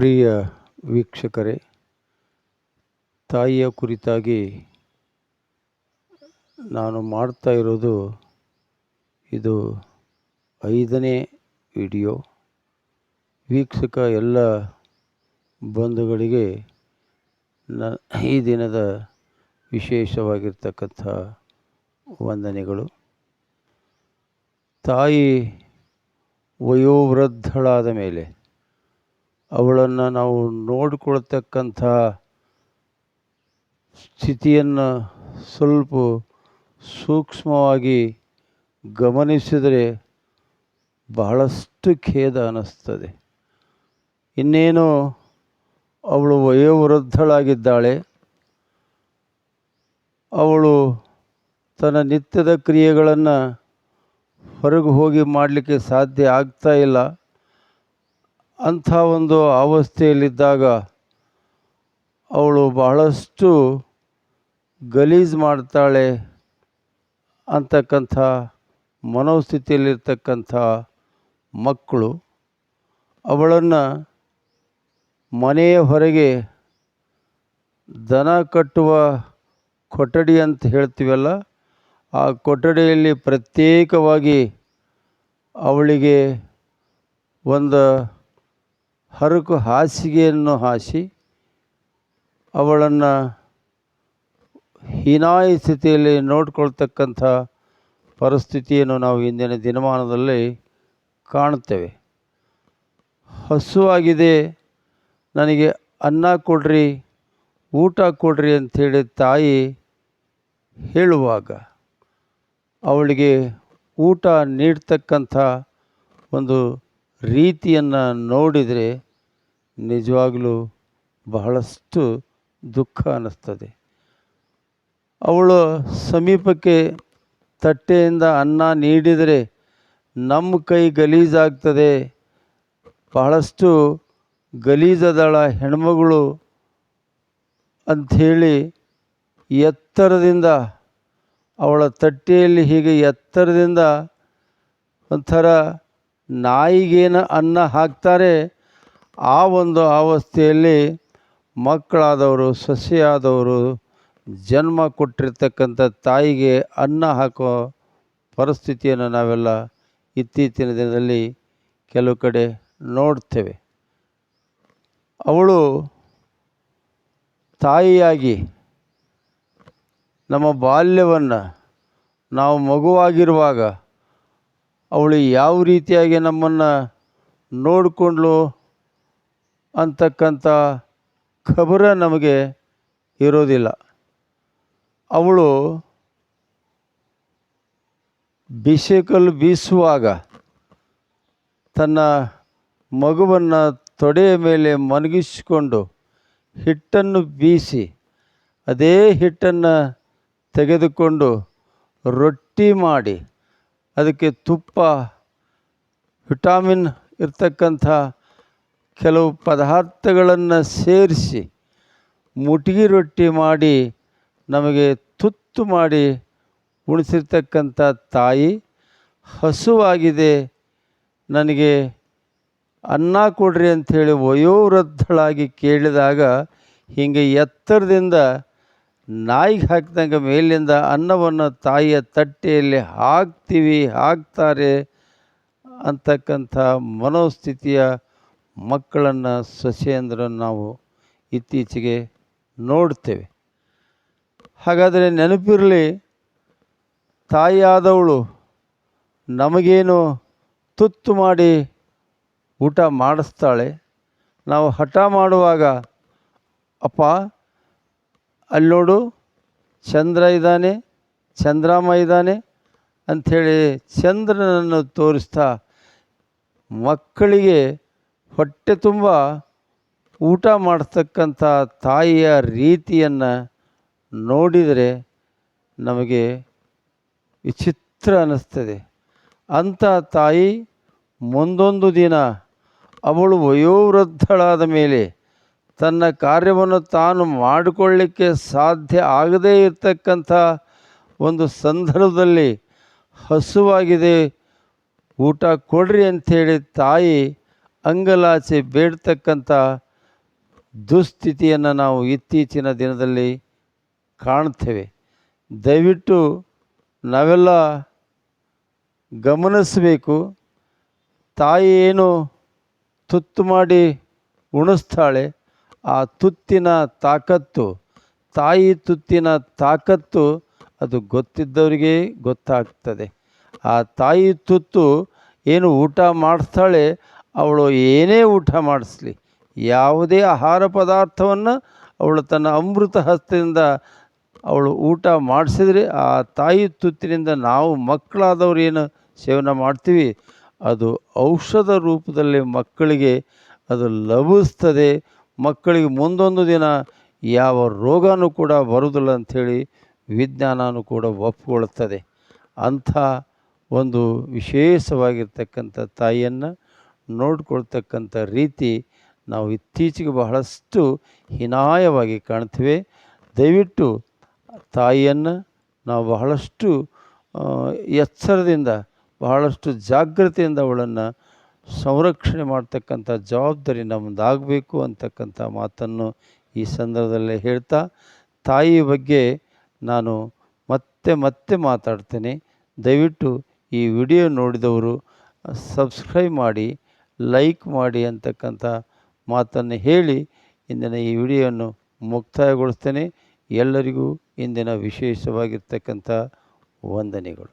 ಪ್ರಿಯ ವೀಕ್ಷಕರೇ, ತಾಯಿಯ ಕುರಿತಾಗಿ ನಾನು ಮಾಡ್ತಾ ಇರೋದು ಇದು 5ನೇ ವಿಡಿಯೋ. ವೀಕ್ಷಕ ಎಲ್ಲ ಬಂಧುಗಳಿಗೆ ಈ ದಿನದ ವಿಶೇಷವಾಗಿರ್ತಕ್ಕಂಥ ವಂದನೆಗಳು. ತಾಯಿ ವಯೋವೃದ್ಧಳಾದ ಮೇಲೆ ಅವಳನ್ನು ನಾವು ನೋಡಿಕೊಳ್ತಕ್ಕಂಥ ಸ್ಥಿತಿಯನ್ನು ಸ್ವಲ್ಪ ಸೂಕ್ಷ್ಮವಾಗಿ ಗಮನಿಸಿದರೆ ಬಹಳಷ್ಟು ಖೇದ ಅನ್ನಿಸ್ತದೆ. ಇನ್ನೇನು ಅವಳು ವಯೋವೃದ್ಧಳಾಗಿದ್ದಾಳೆ, ಅವಳು ತನ್ನ ನಿತ್ಯದ ಕ್ರಿಯೆಗಳನ್ನು ಹೊರಗೆ ಹೋಗಿ ಮಾಡಲಿಕ್ಕೆ ಸಾಧ್ಯ ಆಗ್ತಾ ಇಲ್ಲ. ಅಂಥ ಒಂದು ಅವಸ್ಥೆಯಲ್ಲಿದ್ದಾಗ ಅವಳು ಬಹಳಷ್ಟು ಗಲೀಜು ಮಾಡ್ತಾಳೆ ಅಂತಕ್ಕಂಥ ಮನೋಸ್ಥಿತಿಯಲ್ಲಿರ್ತಕ್ಕಂಥ ಮಕ್ಕಳು ಅವಳನ್ನು ಮನೆಯ ಹೊರಗೆ ದನ ಕಟ್ಟುವ ಕೊಠಡಿ ಅಂತ ಹೇಳ್ತೀವಲ್ಲ, ಆ ಕೊಠಡಿಯಲ್ಲಿ ಪ್ರತ್ಯೇಕವಾಗಿ ಅವಳಿಗೆ ಒಂದು ಹರಕು ಹಾಸಿಗೆಯನ್ನು ಹಾಸಿ ಅವಳನ್ನು ಹೀನಾಯ ಸ್ಥಿತಿಯಲ್ಲಿ ನೋಡಿಕೊಳ್ತಕ್ಕಂಥ ಪರಿಸ್ಥಿತಿಯನ್ನು ನಾವು ಇಂದಿನ ದಿನಮಾನದಲ್ಲಿ ಕಾಣ್ತೇವೆ. ಹಸುವಾಗಿದೆ, ನನಗೆ ಅನ್ನ ಕೊಡ್ರಿ, ಊಟ ಕೊಡ್ರಿ ಅಂಥೇಳಿ ತಾಯಿ ಹೇಳುವಾಗ ಅವಳಿಗೆ ಊಟ ನೀಡ್ತಕ್ಕಂಥ ಒಂದು ರೀತಿಯನ್ನು ನೋಡಿದರೆ ನಿಜವಾಗಲೂ ಬಹಳಷ್ಟು ದುಃಖ ಅನ್ನಿಸ್ತದೆ. ಅವಳು ಸಮೀಪಕ್ಕೆ ತಟ್ಟೆಯಿಂದ ಅನ್ನ ನೀಡಿದರೆ ನಮ್ಮ ಕೈ ಗಲೀಜಾಗ್ತದೆ, ಬಹಳಷ್ಟು ಗಲೀಜದಳ ಹೆಣ್ಮಗಳು ಅಂಥೇಳಿ ಎತ್ತರದಿಂದ ಅವಳ ತಟ್ಟೆಯಲ್ಲಿ ಹೀಗೆ ಎತ್ತರದಿಂದ ಒಂಥರ ನಾಯಿಗೇನು ಅನ್ನ ಹಾಕ್ತಾರೆ, ಆ ಒಂದು ಅವಸ್ಥೆಯಲ್ಲಿ ಮಕ್ಕಳಾದವರು, ಸೊಸೆಯಾದವರು ಜನ್ಮ ಕೊಟ್ಟಿರ್ತಕ್ಕಂಥ ತಾಯಿಗೆ ಅನ್ನ ಹಾಕೋ ಪರಿಸ್ಥಿತಿಯನ್ನು ನಾವೆಲ್ಲ ಇತ್ತೀಚಿನ ದಿನದಲ್ಲಿ ಕೆಲವು ಕಡೆ ನೋಡ್ತೇವೆ. ಅವಳು ತಾಯಿಯಾಗಿ ನಮ್ಮ ಬಾಲ್ಯವನ್ನು ನಾವು ಮಗುವಾಗಿರುವಾಗ ಅವಳು ಯಾವ ರೀತಿಯಾಗಿ ನಮ್ಮನ್ನು ನೋಡಿಕೊಂಡ್ಳು ಅಂತಕ್ಕಂಥ ಖಬರ ನಮಗೆ ಇರೋದಿಲ್ಲ. ಅವಳು ಬಿಸಿಕಲ್ಲು ಬೀಸುವಾಗ ತನ್ನ ಮಗುವನ್ನು ತೊಡೆಯ ಮೇಲೆ ಮಲಗಿಸಿಕೊಂಡು ಹಿಟ್ಟನ್ನು ಬೀಸಿ ಅದೇ ಹಿಟ್ಟನ್ನು ತೆಗೆದುಕೊಂಡು ರೊಟ್ಟಿ ಮಾಡಿ ಅದಕ್ಕೆ ತುಪ್ಪ, ವಿಟಾಮಿನ್ ಇರ್ತಕ್ಕಂಥ ಕೆಲವು ಪದಾರ್ಥಗಳನ್ನು ಸೇರಿಸಿ ಮುಟ್ಗಿ ರೊಟ್ಟಿ ಮಾಡಿ ನಮಗೆ ತುತ್ತು ಮಾಡಿ ಉಣಿಸಿರ್ತಕ್ಕಂಥ ತಾಯಿ ಹಸುವಾಗಿದೆ, ನನಗೆ ಅನ್ನ ಕೊಡ್ರಿ ಅಂಥೇಳಿ ವಯೋವೃದ್ಧಳಾಗಿ ಕೇಳಿದಾಗ ಹೀಗೆ ಎತ್ತರದಿಂದ ನಾಯಿಗೆ ಹಾಕಿದಂಗೆ ಮೇಲಿಂದ ಅನ್ನವನ್ನು ತಾಯಿಯ ತಟ್ಟೆಯಲ್ಲಿ ಹಾಕ್ತಾರೆ ಅಂತಕ್ಕಂಥ ಮನೋಸ್ಥಿತಿಯ ಮಕ್ಕಳನ್ನು, ಸೊಸೆಯಂದ್ರನ್ನು ನಾವು ಇತ್ತೀಚೆಗೆ ನೋಡ್ತೇವೆ. ಹಾಗಾದರೆ ನೆನಪಿರಲಿ, ತಾಯಿಯಾದವಳು ನಮಗೇನು ತುತ್ತು ಮಾಡಿ ಊಟ ಮಾಡಿಸ್ತಾಳೆ. ನಾವು ಹಠ ಮಾಡುವಾಗ ಅಪ್ಪ ಅಲ್ಲಿ ನೋಡು ಚಂದ್ರ ಇದ್ದಾನೆ, ಚಂದ್ರಮ್ಮ ಇದ್ದಾನೆ ಅಂಥೇಳಿ ಚಂದ್ರನನ್ನು ತೋರಿಸ್ತಾ ಮಕ್ಕಳಿಗೆ ಹೊಟ್ಟೆ ತುಂಬ ಊಟ ಮಾಡಿಸ್ತಕ್ಕಂಥ ತಾಯಿಯ ರೀತಿಯನ್ನು ನೋಡಿದರೆ ನಮಗೆ ವಿಚಿತ್ರ ಅನ್ನಿಸ್ತದೆ. ಅಂಥ ತಾಯಿ ಮುಂದೊಂದು ದಿನ ಅವಳು ವಯೋವೃದ್ಧಳಾದ ಮೇಲೆ ತನ್ನ ಕಾರ್ಯವನ್ನು ತಾನು ಮಾಡಿಕೊಳ್ಳಲಿಕ್ಕೆ ಸಾಧ್ಯ ಆಗದೇ ಇರತಕ್ಕಂಥ ಒಂದು ಸಂದರ್ಭದಲ್ಲಿ ಹಸುವಾಗಿದೆ, ಊಟ ಕೊಡ್ರಿ ಅಂಥೇಳಿ ತಾಯಿ ಅಂಗಲಾಚಿ ಬೇಡ್ತಕ್ಕಂಥ ದುಸ್ಥಿತಿಯನ್ನು ನಾವು ಇತ್ತೀಚಿನ ದಿನದಲ್ಲಿ ಕಾಣ್ತೇವೆ. ದಯವಿಟ್ಟು ನಾವೆಲ್ಲ ಗಮನಿಸಬೇಕು. ತಾಯಿ ಏನು ತುತ್ತು ಮಾಡಿ ಉಣಿಸ್ತಾಳೆ, ಆ ತುತ್ತಿನ ತಾಕತ್ತು, ತಾಯಿ ತುತ್ತಿನ ತಾಕತ್ತು ಅದು ಗೊತ್ತಿದ್ದವರಿಗೆ ಗೊತ್ತಾಗ್ತದೆ. ಆ ತಾಯಿ ತುತ್ತು ಏನು ಊಟ ಮಾಡಿಸ್ತಾಳೆ, ಅವಳು ಏನೇ ಊಟ ಮಾಡಿಸ್ಲಿ, ಯಾವುದೇ ಆಹಾರ ಪದಾರ್ಥವನ್ನು ಅವಳು ತನ್ನ ಅಮೃತ ಹಸ್ತದಿಂದ ಅವಳು ಊಟ ಮಾಡಿಸಿದರೆ ಆ ತಾಯಿ ತುತ್ತಿನಿಂದ ನಾವು ಮಕ್ಕಳಾದವ್ರು ಏನು ಸೇವನೆ ಮಾಡ್ತೀವಿ ಅದು ಔಷಧ ರೂಪದಲ್ಲಿ ಮಕ್ಕಳಿಗೆ ಅದು ಲಭಿಸ್ತದೆ. ಮಕ್ಕಳಿಗೆ ಮುಂದೊಂದು ದಿನ ಯಾವ ರೋಗನೂ ಕೂಡ ಬರುವುದಿಲ್ಲ ಅಂಥೇಳಿ ವಿಜ್ಞಾನನೂ ಕೂಡ ಒಪ್ಪಿಕೊಳ್ತದೆ. ಅಂಥ ಒಂದು ವಿಶೇಷವಾಗಿರ್ತಕ್ಕಂಥ ತಾಯಿಯನ್ನು ನೋಡಿಕೊಳ್ತಕ್ಕಂಥ ರೀತಿ ನಾವು ಇತ್ತೀಚೆಗೆ ಬಹಳಷ್ಟು ಹೀನಾಯವಾಗಿ ಕಾಣ್ತೇವೆ. ದಯವಿಟ್ಟು ತಾಯಿಯನ್ನು ನಾವು ಬಹಳಷ್ಟು ಎಚ್ಚರದಿಂದ, ಬಹಳಷ್ಟು ಜಾಗ್ರತೆಯಿಂದ ಅವಳನ್ನು ಸಂರಕ್ಷಣೆ ಮಾಡ್ತಕ್ಕಂಥ ಜವಾಬ್ದಾರಿ ನಮ್ಮದಾಗಬೇಕು ಅಂತಕ್ಕಂಥ ಮಾತನ್ನು ಈ ಸಂದರ್ಭದಲ್ಲೇ ಹೇಳ್ತಾ, ತಾಯಿ ಬಗ್ಗೆ ನಾನು ಮತ್ತೆ ಮಾತಾಡ್ತೇನೆ. ದಯವಿಟ್ಟು ಈ ವಿಡಿಯೋ ನೋಡಿದವರು ಸಬ್ಸ್ಕ್ರೈಬ್ ಮಾಡಿ, ಲೈಕ್ ಮಾಡಿ ಅಂತಕ್ಕಂಥ ಮಾತನ್ನು ಹೇಳಿ ಇಂದಿನ ಈ ವಿಡಿಯೋವನ್ನು ಮುಕ್ತಾಯಗೊಳಿಸ್ತೇನೆ. ಎಲ್ಲರಿಗೂ ಇಂದಿನ ವಿಶೇಷವಾಗಿರ್ತಕ್ಕಂಥ ವಂದನೆಗಳು.